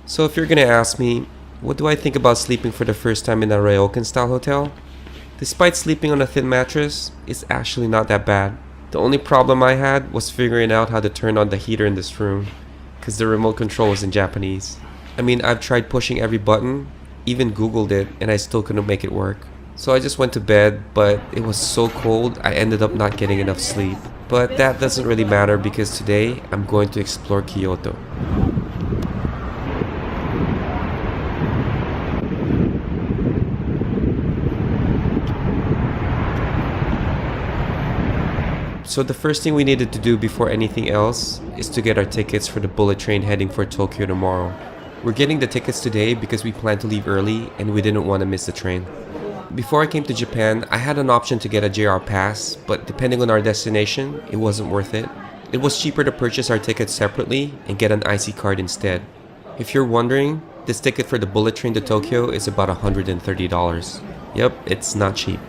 So if you're gonna ask me, what do I think about sleeping for the first time in a ryokan style hotel? Despite sleeping on a thin mattress, it's actually not that bad. The only problem I had was figuring out how to turn on the heater in this room, cause the remote control was in Japanese. I mean, I've tried pushing every button, even googled it, and I still couldn't make it work. So I just went to bed, but it was so cold I ended up not getting enough sleep. But that doesn't really matter because today I'm going to explore Kyoto. So the first thing we needed to do before anything else is to get our tickets for the bullet train heading for Tokyo tomorrow. We're getting the tickets today because we plan to leave early and we didn't want to miss the train. Before I came to Japan, I had an option to get a JR pass, but depending on our destination, it wasn't worth it. It was cheaper to purchase our tickets separately and get an IC card instead. If you're wondering, this ticket for the bullet train to Tokyo is about $130. Yep, it's not cheap.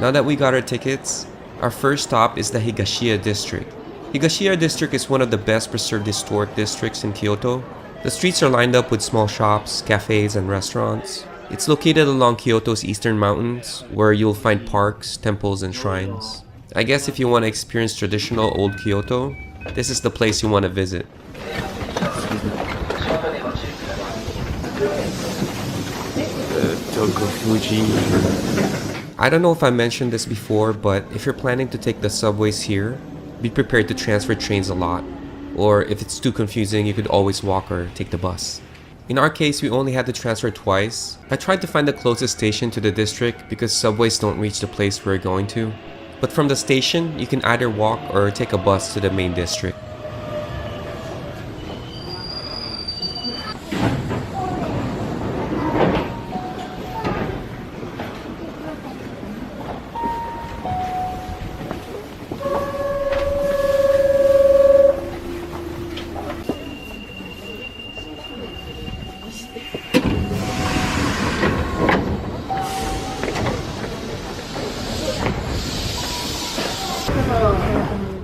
Now that we got our tickets, our first stop is the Higashiyama District. Higashiyama District is one of the best preserved historic districts in Kyoto. The streets are lined up with small shops, cafes, and restaurants. It's located along Kyoto's eastern mountains, where you'll find parks, temples, and shrines. I guess if you want to experience traditional old Kyoto, this is the place you want to visit. I don't know if I mentioned this before, but if you're planning to take the subways here, be prepared to transfer trains a lot. Or if it's too confusing, you could always walk or take the bus. In our case, we only had to transfer twice. I tried to find the closest station to the district because subways don't reach the place we're going to. But from the station, you can either walk or take a bus to the main district.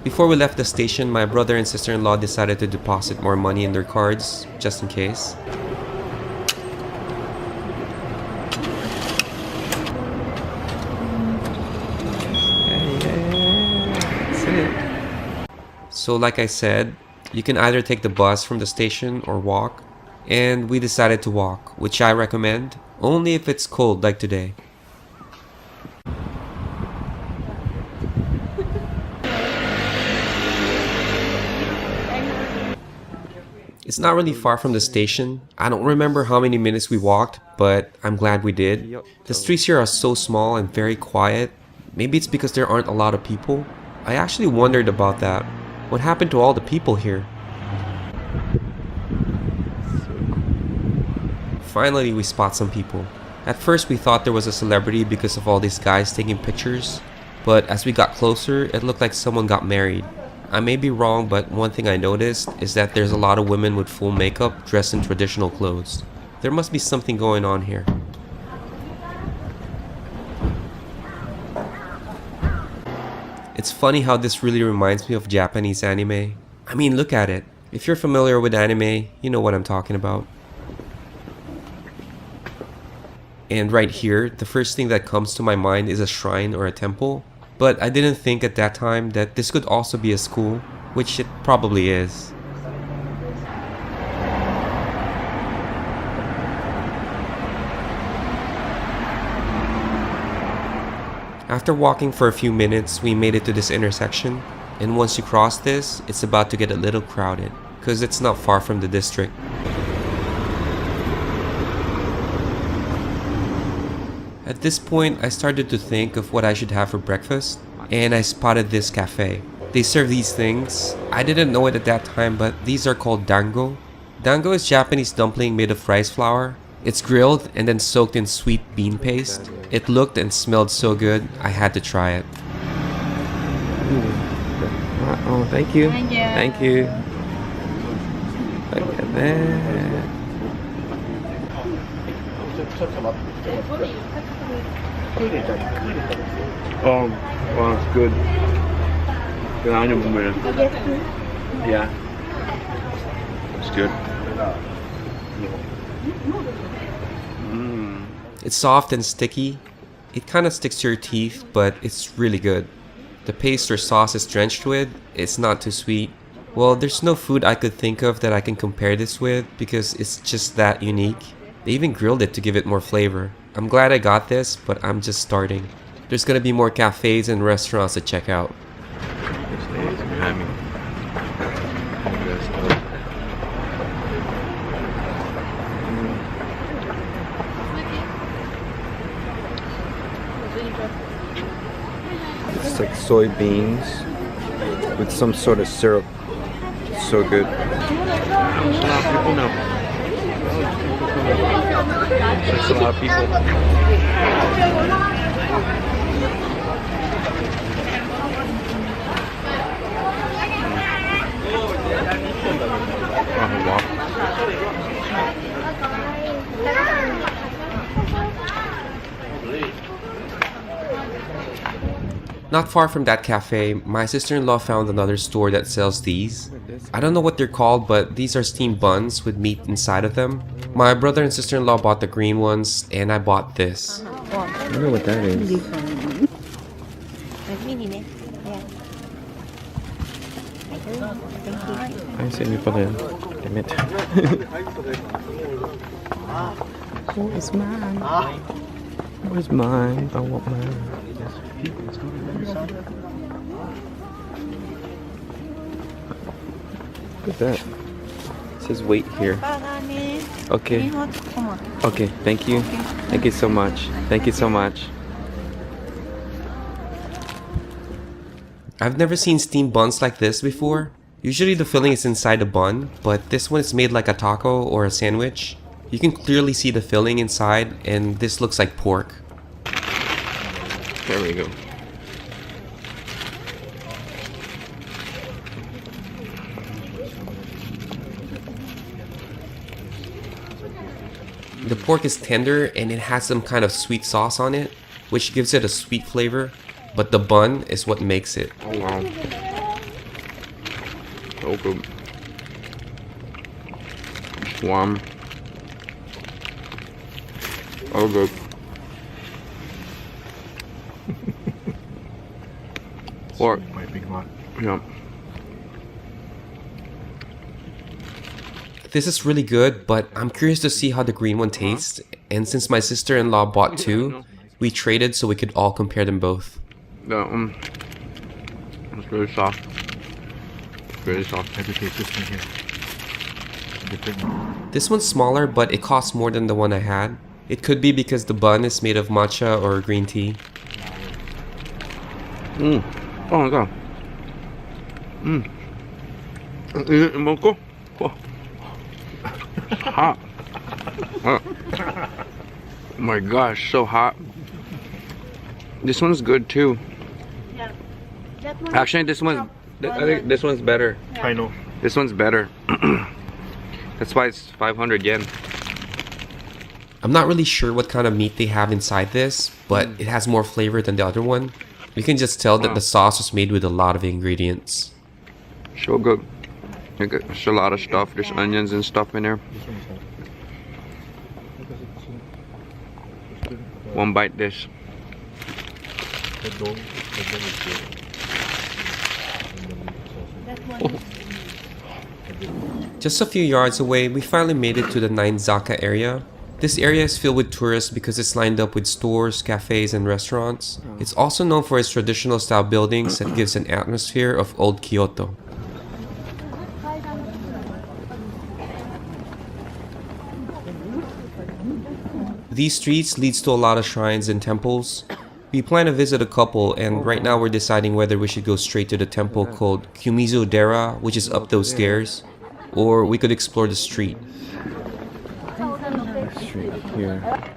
Before we left the station, my brother and sister-in-law decided to deposit more money in their cards, just in case. So like I said, you can either take the bus from the station or walk, and we decided to walk, which I recommend, only if it's cold like today. It's not really far from the station. I don't remember how many minutes we walked, but I'm glad we did. The streets here are so small and very quiet. Maybe it's because there aren't a lot of people. I actually wondered about that. What happened to all the people here? Finally, we spot some people. At first, we thought there was a celebrity because of all these guys taking pictures, but as we got closer, it looked like someone got married. I may be wrong, but one thing I noticed is that there's a lot of women with full makeup dressed in traditional clothes. There must be something going on here. It's funny how this really reminds me of Japanese anime. I mean, look at it. If you're familiar with anime, you know what I'm talking about. And right here, the first thing that comes to my mind is a shrine or a temple. But I didn't think at that time that this could also be a school, which it probably is. After walking for a few minutes, we made it to this intersection, and once you cross this, it's about to get a little crowded, because it's not far from the district. At this point, I started to think of what I should have for breakfast, and I spotted this cafe. They serve these things. I didn't know it at that time, but these are called Dango. Dango is Japanese dumpling made of rice flour. It's grilled and then soaked in sweet bean paste. It looked and smelled so good, I had to try it. Oh, thank you. Thank you. Look at that. Wow, it's good. Good onion. Yeah. It's good. It's soft and sticky. It kind of sticks to your teeth, but it's really good. The paste or sauce is drenched with. It's not too sweet. Well, there's no food I could think of that I can compare this with because it's just that unique. They even grilled it to give it more flavor. I'm glad I got this, but I'm just starting. There's gonna be more cafes and restaurants to check out. It's like soybeans with some sort of syrup. So good. It's a lot of people now. It's a lot of people. Not far from that cafe, my sister-in-law found another store that sells these. I don't know what they're called, but these are steamed buns with meat inside of them. My brother and sister-in-law bought the green ones, and I bought this. I don't know what that is. I see you pala yan. Damn it. Where's mine? Where's mine? I want mine. Look at that. It says wait here. Okay. Okay, thank you. Thank you so much. Thank you so much. I've never seen steamed buns like this before. Usually the filling is inside the bun, but this one is made like a taco or a sandwich. You can clearly see the filling inside, and this looks like pork. There we go. The pork is tender and it has some kind of sweet sauce on it, which gives it a sweet flavor, but the bun is what makes it. Oh wow. So good. Warm. Oh good. Pork. Yeah. This is really good, but I'm curious to see how the green one tastes, and since my sister-in-law bought two, we traded so we could all compare them both. It's really soft. Really soft. This one's smaller, but it costs more than the one I had. It could be because the bun is made of matcha or green tea. Oh my god. Moco. Oh. Hot. Oh my gosh, so hot. This one's good too. Yeah. That one Actually, this one's. I think this one's better. I know. This one's better. That's why it's 500 yen. I'm not really sure what kind of meat they have inside this, but it has more flavor than the other one. You can just tell that the sauce was made with a lot of ingredients. So good. There's a lot of stuff. There's onions and stuff in there. One bite this. Just a few yards away, we finally made it to the Nine Zaka area. This area is filled with tourists because it's lined up with stores, cafes, and restaurants. It's also known for its traditional style buildings that gives an atmosphere of old Kyoto. These streets leads to a lot of shrines and temples. We plan to visit a couple, and right now we're deciding whether we should go straight to the temple called Kiyomizudera, which is up those stairs, or we could explore the street.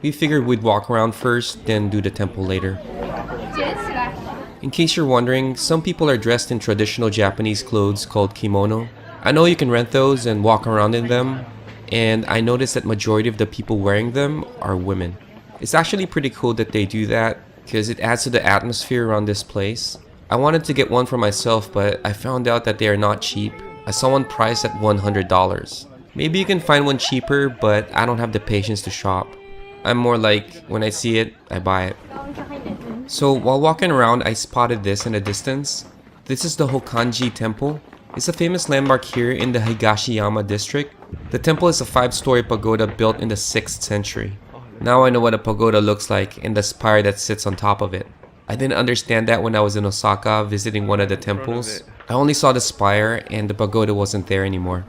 We figured we'd walk around first, then do the temple later. In case you're wondering, some people are dressed in traditional Japanese clothes called kimono. I know you can rent those and walk around in them, and I noticed that majority of the people wearing them are women. It's actually pretty cool that they do that, because it adds to the atmosphere around this place. I wanted to get one for myself, but I found out that they are not cheap. I saw one priced at $100. Maybe you can find one cheaper, but I don't have the patience to shop. I'm more like, when I see it, I buy it. So while walking around, I spotted this in the distance. This is the Hokkanji Temple. It's a famous landmark here in the Higashiyama District. The temple is a 5-story pagoda built in the 6th century. Now I know what a pagoda looks like and the spire that sits on top of it. I didn't understand that when I was in Osaka visiting one of the temples. I only saw the spire and the pagoda wasn't there anymore.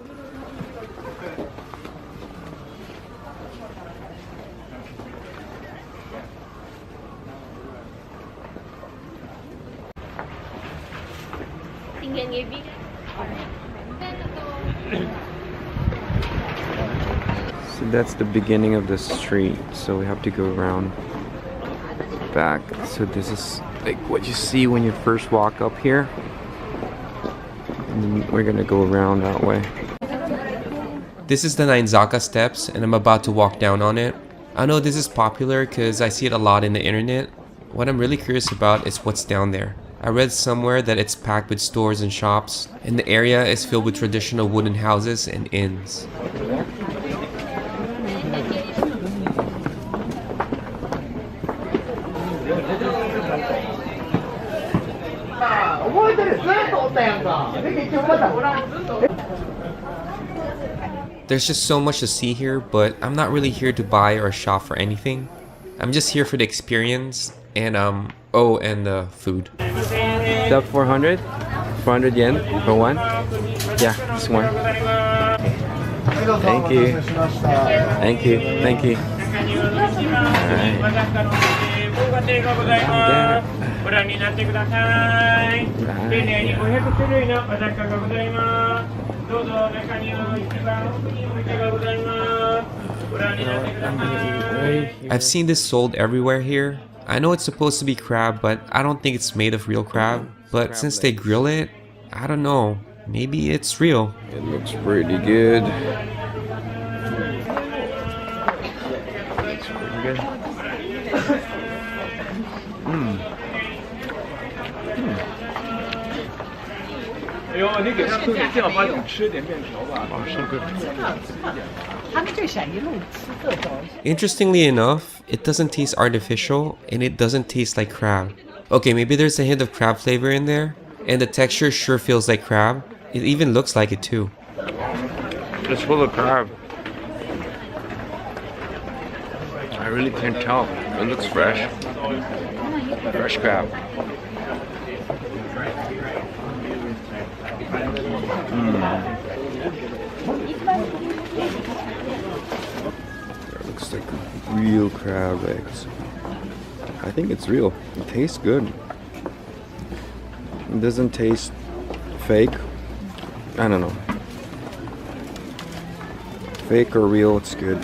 So that's the beginning of the street, so we have to go around back. So this is like what you see when you first walk up here, and then we're gonna go around that way. This is the Ninzaka steps and I'm about to walk down on it. I know this is popular because I see it a lot in the internet. What I'm really curious about is what's down there. I read somewhere that it's packed with stores and shops, and the area is filled with traditional wooden houses and inns. There's just so much to see here, but I'm not really here to buy or shop for anything. I'm just here for the experience and oh, and the food. Is that 400? 400 yen for one? Yeah, this one. Thank you. Thank you. Thank you. I've seen this sold everywhere here. I know it's supposed to be crab, but I don't think it's made of real crab. But since they grill it, I don't know. Maybe it's real. It looks pretty good. Looks pretty good. Interestingly enough, it doesn't taste artificial and it doesn't taste like crab. Okay, maybe there's a hint of crab flavor in there, and the texture sure feels like crab. It even looks like it too. It's full of crab. I really can't tell. It looks fresh. Fresh crab. That looks like real crab legs. I think it's real. It tastes good. It doesn't taste fake. I don't know. Fake or real, it's good.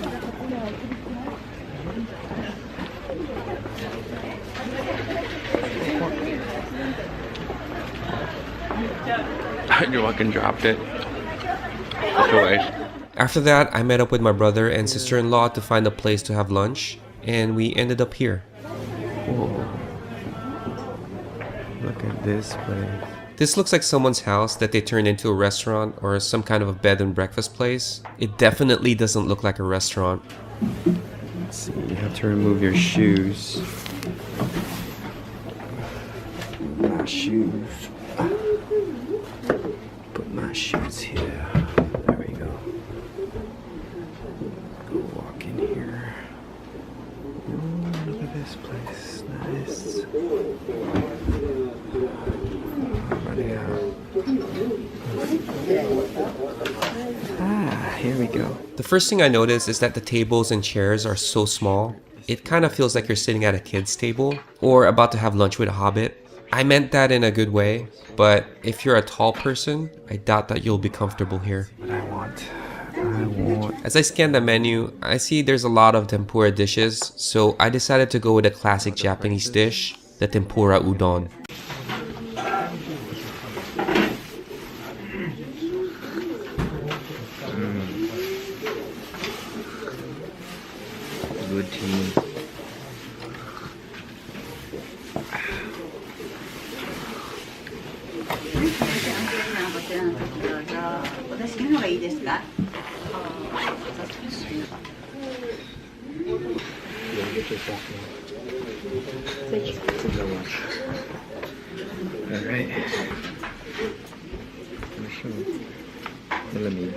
You fucking dropped it. After that, I met up with my brother and sister-in-law to find a place to have lunch, and we ended up here. Whoa. Look at this place. This looks like someone's house that they turned into a restaurant or some kind of a bed and breakfast place. It definitely doesn't look like a restaurant. Let's see, you have to remove your shoes. My shoes. Put my shoes here. There we go. Go walk in here. Ooh, look at this place. Nice. Here we go. The first thing I noticed is that the tables and chairs are so small. It kind of feels like you're sitting at a kid's table or about to have lunch with a hobbit. I meant that in a good way, but if you're a tall person, I doubt that you'll be comfortable here. What I want. As I scan the menu, I see there's a lot of tempura dishes, so I decided to go with a classic Japanese dish, the tempura udon. Good team. 私の方がいいですか？ Alright. Ano siya? Malamig.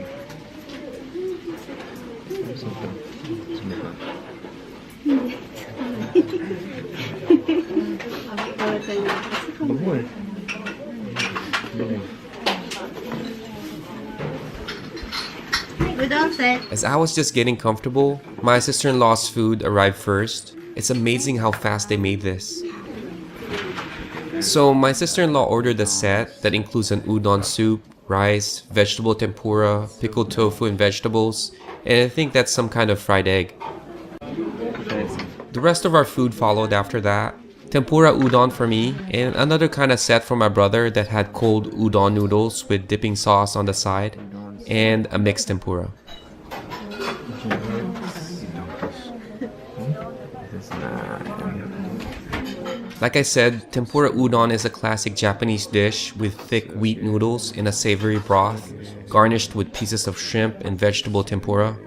Ano sa ito? Sa mukha. Bago eh. Udon set. As I was just getting comfortable, my sister-in-law's food arrived first. It's amazing how fast they made this. So my sister-in-law ordered a set that includes an udon soup, rice, vegetable tempura, pickled tofu and vegetables, and I think that's some kind of fried egg. The rest of our food followed after that. Tempura udon for me, and another kind of set for my brother that had cold udon noodles with dipping sauce on the side, and a mixed tempura. Like I said, tempura udon is a classic Japanese dish with thick wheat noodles in a savory broth, garnished with pieces of shrimp and vegetable tempura.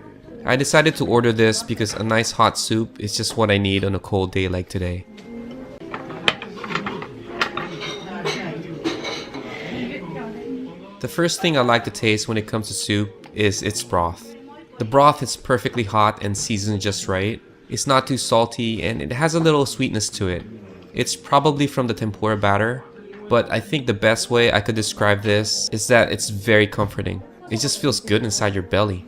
I decided to order this because a nice hot soup is just what I need on a cold day like today. The first thing I like to taste when it comes to soup is its broth. The broth is perfectly hot and seasoned just right. It's not too salty and it has a little sweetness to it. It's probably from the tempura batter, but I think the best way I could describe this is that it's very comforting. It just feels good inside your belly.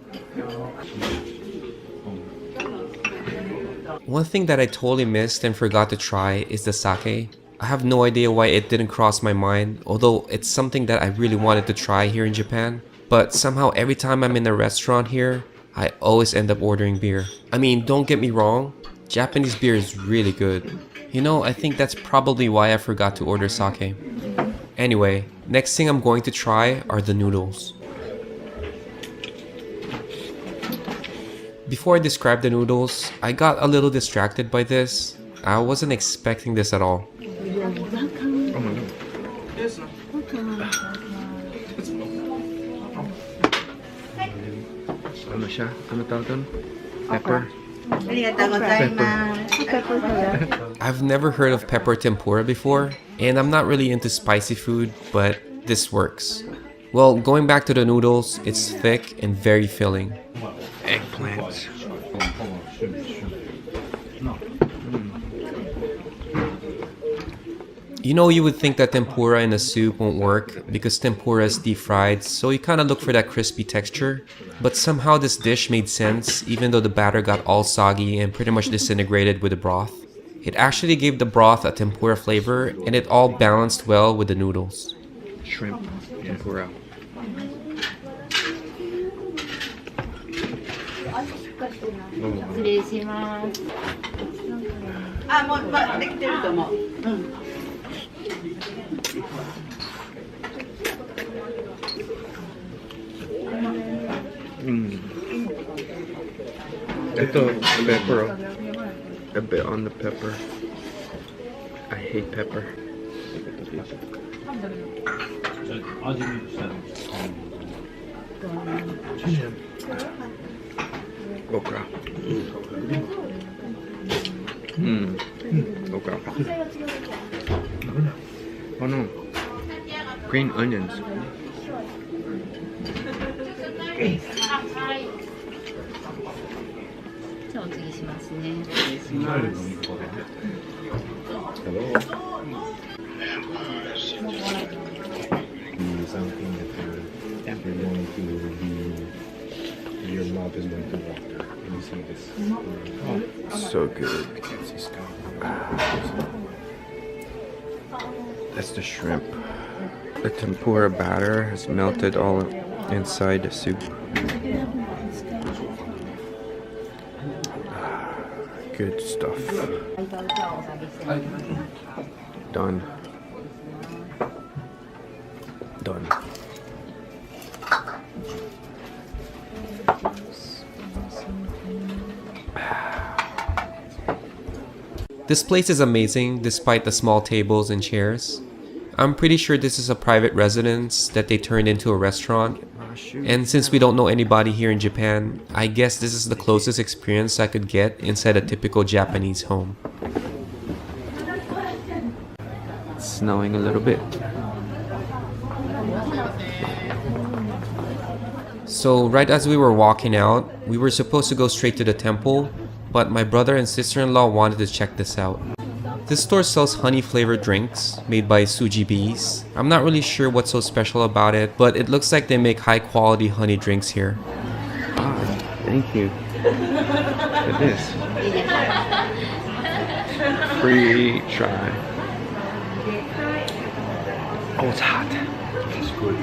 One thing that I totally missed and forgot to try is the sake. I have no idea why it didn't cross my mind, although it's something that I really wanted to try here in Japan. But somehow every time I'm in a restaurant here, I always end up ordering beer. I mean, don't get me wrong, Japanese beer is really good. You know, I think that's probably why I forgot to order sake. Anyway, next thing I'm going to try are the noodles. Before I describe the noodles, I got a little distracted by this. I wasn't expecting this at all. Ano siya? Ano tawag doon? Pepper? I've never heard of pepper tempura before, and I'm not really into spicy food, but this works. Well, going back to the noodles, it's thick and very filling. Eggplants. You know, you would think that tempura in a soup won't work because tempura is deep fried, so you kind of look for that crispy texture. But somehow this dish made sense even though the batter got all soggy and pretty much disintegrated with the broth. It actually gave the broth a tempura flavor and it all balanced well with the noodles. Shrimp tempura. Ito, pepper. A bit on the pepper. I hate pepper. Okra. Okra. Oh no. Green onions. Something that you're going to be, your mouth is going to water when you see this. So good. That's the shrimp. The tempura batter has melted all inside the soup. Good stuff. Done. Done. This place is amazing despite the small tables and chairs. I'm pretty sure this is a private residence that they turned into a restaurant. And since we don't know anybody here in Japan, I guess this is the closest experience I could get inside a typical Japanese home. It's snowing a little bit. So right as we were walking out, we were supposed to go straight to the temple, but my brother and sister-in-law wanted to check this out. This store sells honey-flavored drinks made by Suji bees. I'm not really sure what's so special about it, but it looks like they make high-quality honey drinks here. Ah, thank you. Look at this. Free try. Oh, it's hot. It's good.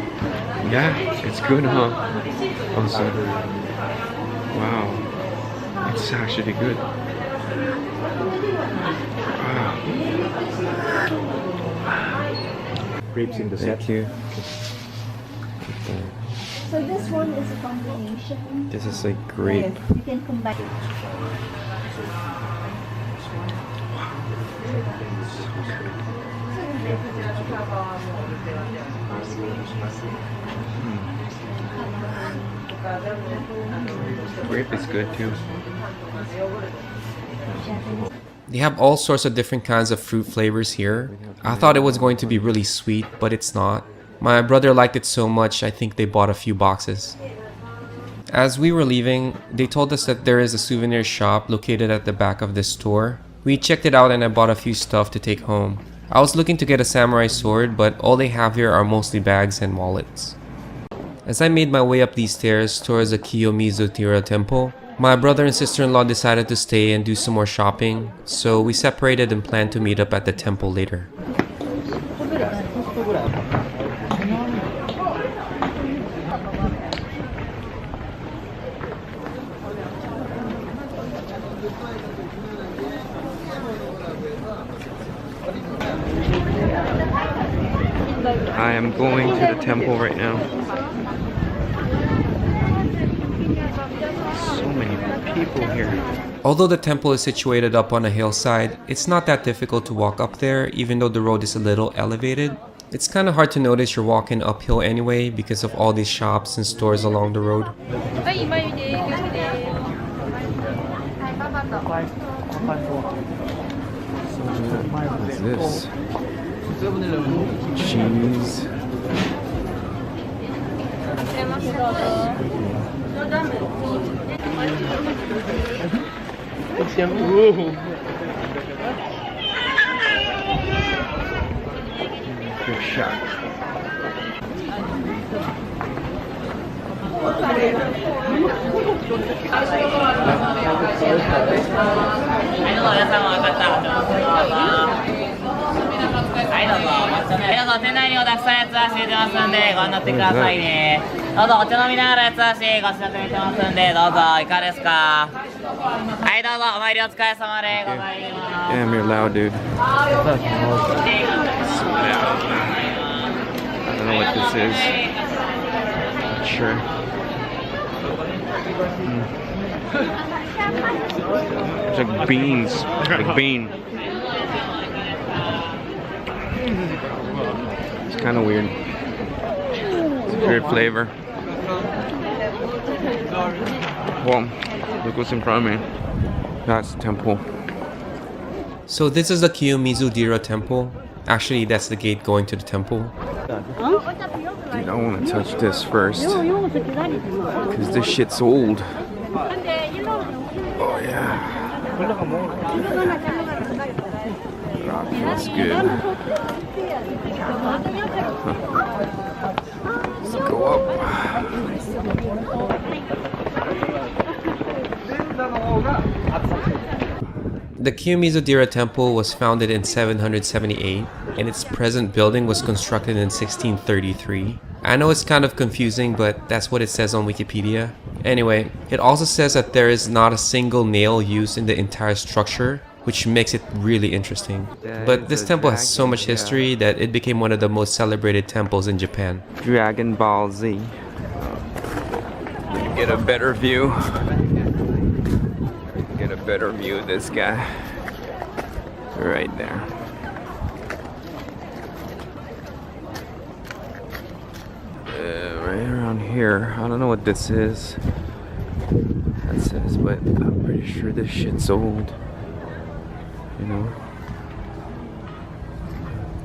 Yeah, it's good, huh? Awesome. Wow. It's actually good. Wow. Grapes in the set. Thank you. So this one is a combination. This is like grape. You can combine. Grape is good too. They have all sorts of different kinds of fruit flavors here. I thought it was going to be really sweet, but it's not. My brother liked it so much, I think they bought a few boxes. As we were leaving, they told us that there is a souvenir shop located at the back of this store. We checked it out and I bought a few stuff to take home. I was looking to get a samurai sword, but all they have here are mostly bags and wallets. As I made my way up these stairs towards the Kiyomizudera temple, my brother and sister-in-law decided to stay and do some more shopping, so we separated and planned to meet up at the temple later. I am going to the temple right now. So many people here. Although the temple is situated up on a hillside, it's not that difficult to walk up there even though the road is a little elevated. It's kind of hard to notice you're walking uphill anyway because of all these shops and stores along the road. What is this? Cheese. Good shot. Damn, you're loud, dude. So loud. I don't know what this is. Not sure. It's like beans. Like bean. It's kind of weird. It's a weird flavor. Well, look what's in front of me. That's the temple. So this is the Kiyomizudera temple. Actually, that's the gate going to the temple. Dude, I want to touch this first. Because this shit's old. Oh yeah. That feels good. Let's go up. The Kiyomizudera temple was founded in 778 and its present building was constructed in 1633. I know it's kind of confusing, but that's what it says on Wikipedia. Anyway, it also says that there is not a single nail used in the entire structure, which makes it really interesting. But this temple has so much history that it became one of the most celebrated temples in Japan. Dragon Ball Z. Get a better view. Get a better view of this guy. Right there. here. I don't know what this is. That says, but I'm pretty sure this shit's old. You know?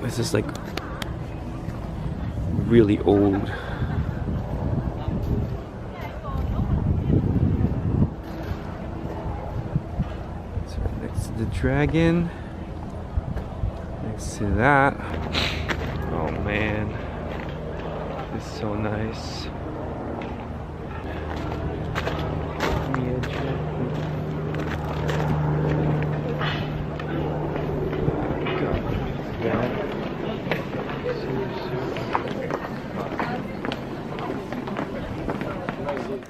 This is like really old. So next to the dragon. Next to that. Oh man. This is so nice.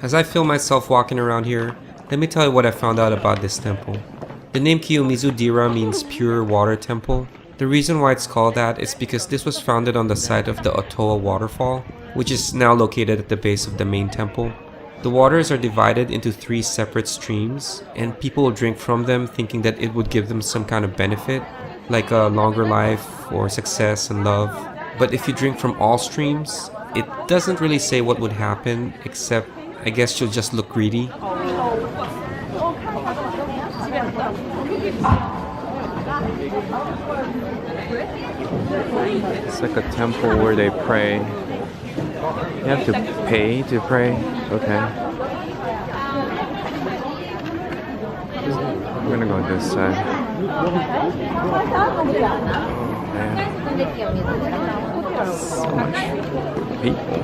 As I feel myself walking around here, let me tell you what I found out about this temple. The name Kiyomizudera means pure water temple. The reason why it's called that is because this was founded on the site of the Otoa waterfall, which is now located at the base of the main temple. The waters are divided into 3 separate streams, and people will drink from them thinking that it would give them some kind of benefit, like a longer life or success and love. But if you drink from all streams, it doesn't really say what would happen, except I guess you'll just look greedy. It's like a temple where they pray. You have to pay to pray? Okay. I'm gonna go this side. Oh man. So much people.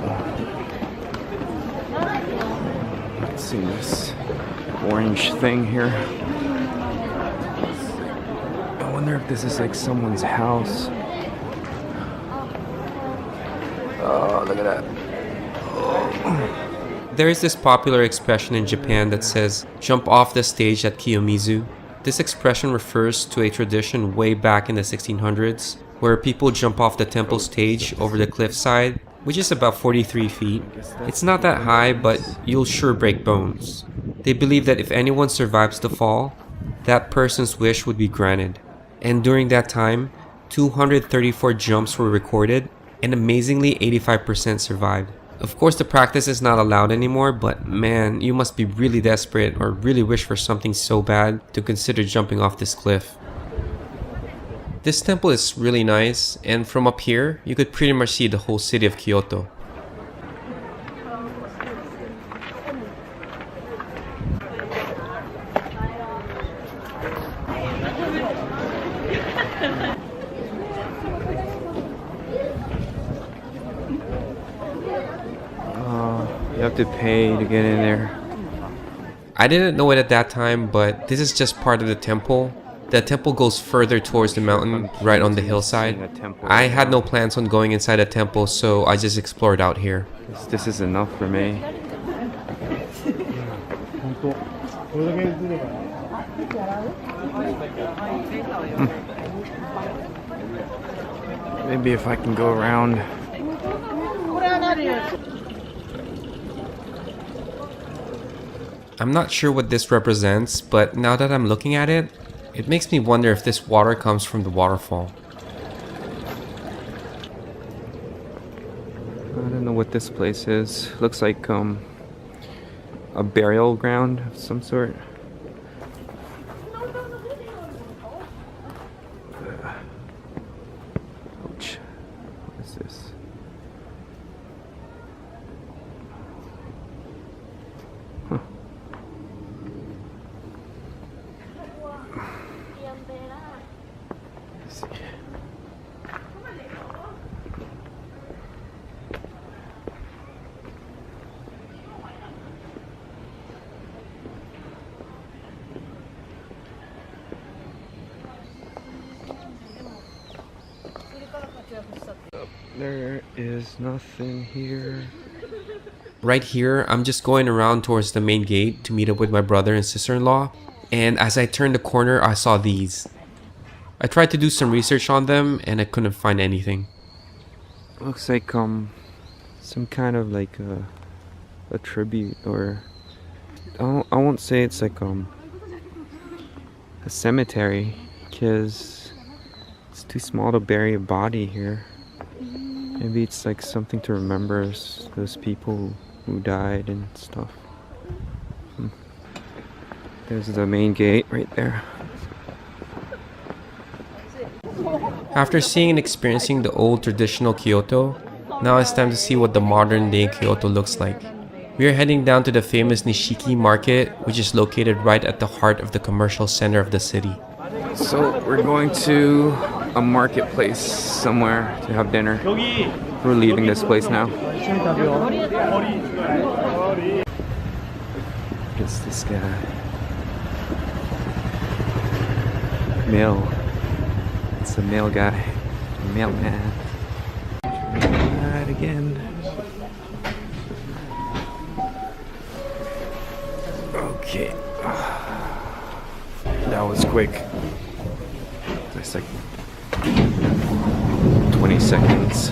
Let's see this orange thing here. I wonder if this is like someone's house. Oh, look at that. There is this popular expression in Japan that says, "Jump off the stage at Kiyomizu." This expression refers to a tradition way back in the 1600s, where people jump off the temple stage over the cliffside, which is about 43 feet. It's not that high, but you'll sure break bones. They believe that if anyone survives the fall, that person's wish would be granted. And during that time, 234 jumps were recorded, and amazingly 85% survived. Of course, the practice is not allowed anymore, but man, you must be really desperate or really wish for something so bad to consider jumping off this cliff. This temple is really nice, and from up here, you could pretty much see the whole city of Kyoto. You have to pay to get in there. I didn't know it at that time, but this is just part of the temple. The temple goes further towards the mountain, right on the hillside. I had no plans on going inside the temple, so I just explored out here. This is enough for me. Maybe if I can go around. I'm not sure what this represents, but now that I'm looking at it, it makes me wonder if this water comes from the waterfall. I don't know what this place is. Looks like a burial ground of some sort. Ouch. What is this? Huh. Let's see. There is nothing here. Right here, I'm just going around towards the main gate to meet up with my brother and sister-in-law, and as I turned the corner, I saw these. I tried to do some research on them, and I couldn't find anything. Looks like some kind of like a tribute, or I won't say it's like a cemetery, because it's too small to bury a body here. Maybe it's like something to remember those people who died and stuff. There's the main gate right there. After seeing and experiencing the old traditional Kyoto, now it's time to see what the modern day Kyoto looks like. We are heading down to the famous Nishiki Market, which is located right at the heart of the commercial center of the city. So we're going to a marketplace somewhere to have dinner. We're leaving this place now. It's this guy. Male. It's the male guy. Mailman. Right again. Okay. That was quick. It's like 20 seconds.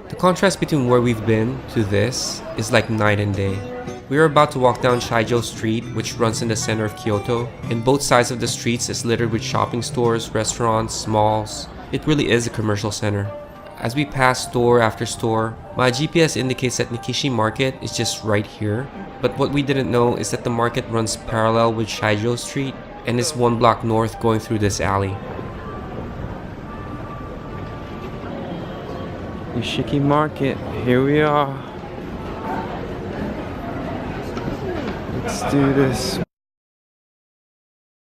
The contrast between where we've been to this is like night and day. We are about to walk down Shijo Street, which runs in the center of Kyoto, and both sides of the streets is littered with shopping stores, restaurants, malls. It really is a commercial center. As we pass store after store, my GPS indicates that Nikishi Market is just right here, but what we didn't know is that the market runs parallel with Shijo Street and is 1 block north going through this alley. Nishiki Market, here we are. Let's do this.